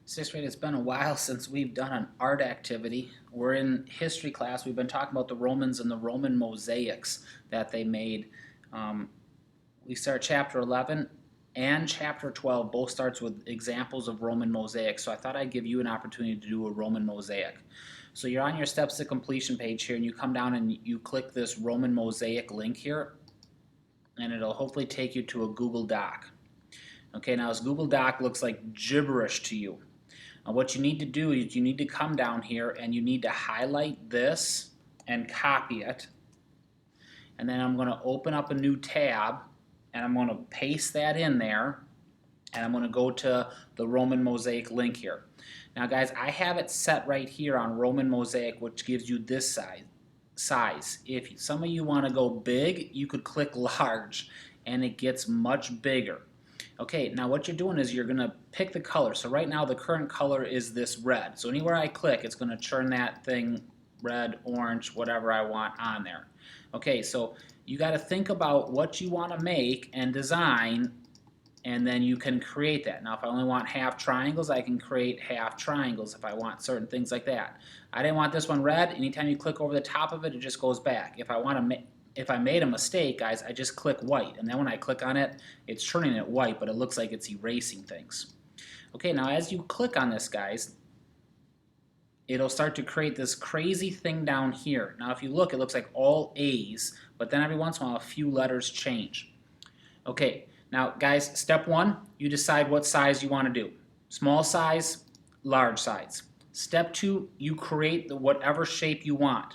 Sixth grade, it's been a while since we've done an art activity. We're in history class. We've been talking about the Romans and the Roman mosaics that they made. Um, we start chapter 11 and chapter 12. Both starts with examples of Roman mosaics. So I thought I'd give you an opportunity to do a Roman mosaic. So you're on your steps to completion page here, and you come down and you click this Roman mosaic link here, and it'll hopefully take you to a Google Doc. Okay, now this Google Doc looks like gibberish to you. What you need to do is you need to come down here and you need to highlight this and copy it. And then I'm going to open up a new tab and I'm going to paste that in there, and I'm going to go to the Roman Mosaic link here. Now guys, I have it set right here on Roman Mosaic, which gives you this size. If some of you want to go big, you could click large and it gets much bigger. Okay, now what you're doing is you're going to pick the color. So right now the current color is this red. So anywhere I click, it's going to turn that thing red, orange, whatever I want on there. Okay, so you got to think about what you want to make and design, and then you can create that. Now if I only want half triangles, I can create half triangles if I want certain things like that. I didn't want this one red. Anytime you click over the top of it, it just goes back. If I made a mistake, guys, I just click white, and then when I click on it, it's turning it white, but it looks like it's erasing things. Okay, now as you click on this, guys, it'll start to create this crazy thing down here. Now if you look, it looks like all A's, but then every once in a while a few letters change. Okay, now guys, step one, you decide what size you want to do. Small size, large size. Step two, you create whatever shape you want.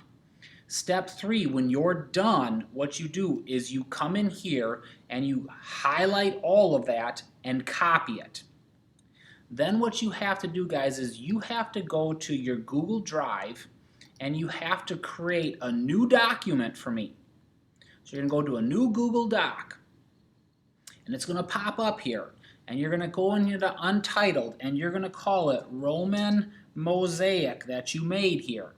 Step three, when you're done, what you do is you come in here and you highlight all of that and copy it. Then what you have to do, guys, is you have to go to your Google Drive and you have to create a new document for me. So you're going to go to a new Google Doc, and it's going to pop up here, and you're going to go in here to Untitled, and you're going to call it Roman Mosaic that you made here.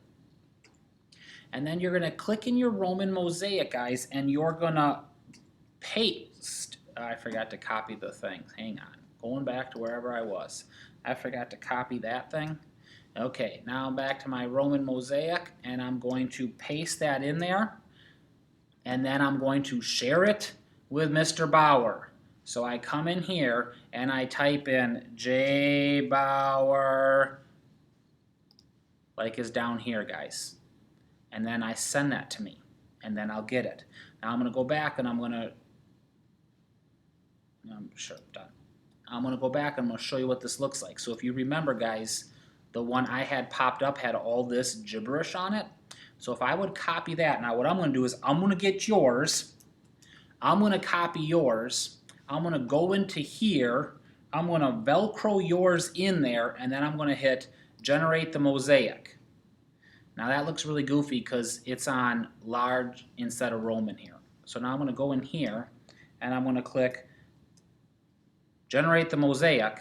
And then you're going to click in your Roman Mosaic, guys, and you're going to paste. I forgot to copy the thing. Hang on. Going back to wherever I was. I forgot to copy that thing. Okay, now I'm back to my Roman Mosaic, and I'm going to paste that in there. And then I'm going to share it with Mr. Bauer. So I come in here, and I type in J. Bauer, like is down here, guys. And then I send that to me, and then I'll get it. Now I'm going to go back, and I'm going to go back and I'm going to show you what this looks like. So if you remember, guys, the one I had popped up had all this gibberish on it. So if I would copy that, now what I'm going to do is I'm going to get yours. I'm going to copy yours. I'm going to go into here. I'm going to Velcro yours in there, and then I'm going to hit Generate the Mosaic. Now that looks really goofy because it's on large instead of Roman here. So now I'm going to go in here and I'm going to click Generate the Mosaic,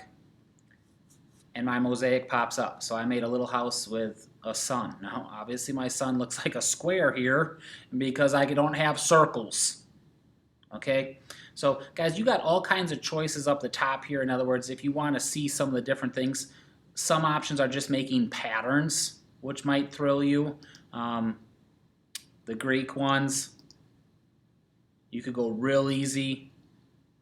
and my mosaic pops up. So I made a little house with a sun. Now obviously my sun looks like a square here because I don't have circles. Okay, so guys, you got all kinds of choices up the top here. In other words, if you want to see some of the different things, some options are just making patterns, which might thrill you. The Greek ones, you could go real easy.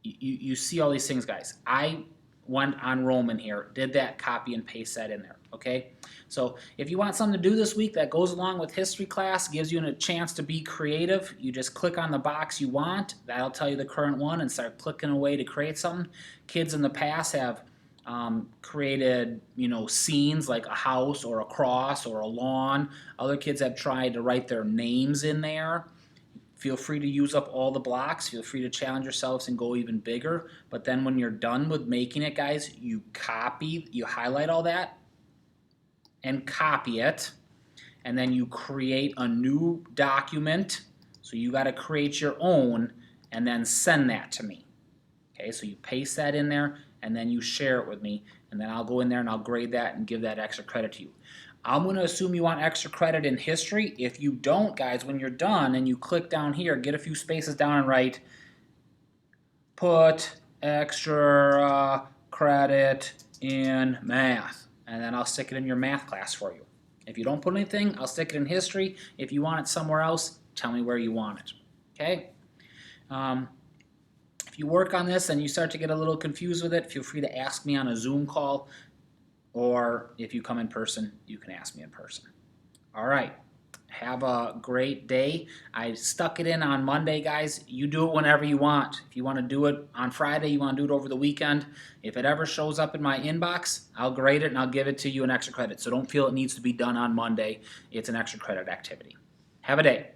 You see all these things, guys. I went on Roman here, did that, copy and paste that in there, okay? So if you want something to do this week that goes along with history class, gives you a chance to be creative, you just click on the box you want. That'll tell you the current one and start clicking away to create something. Kids in the past have created, scenes like a house or a cross or a lawn. Other kids have tried to write their names in there. Feel free to use up all the blocks. Feel free to challenge yourselves and go even bigger. But then when you're done with making it, guys, you highlight all that and copy it. And then you create a new document. So you got to create your own and then send that to me. Okay, so you paste that in there and then you share it with me. And then I'll go in there and I'll grade that and give that extra credit to you. I'm going to assume you want extra credit in history. If you don't, guys, when you're done and you click down here, get a few spaces down and write, put extra credit in math, and then I'll stick it in your math class for you. If you don't put anything, I'll stick it in history. If you want it somewhere else, tell me where you want it. Okay? If you work on this and you start to get a little confused with it, feel free to ask me on a Zoom call, or if you come in person, you can ask me in person. All right. Have a great day. I stuck it in on Monday, guys. You do it whenever you want. If you want to do it on Friday, you want to do it over the weekend. If it ever shows up in my inbox, I'll grade it and I'll give it to you an extra credit. So don't feel it needs to be done on Monday. It's an extra credit activity. Have a day.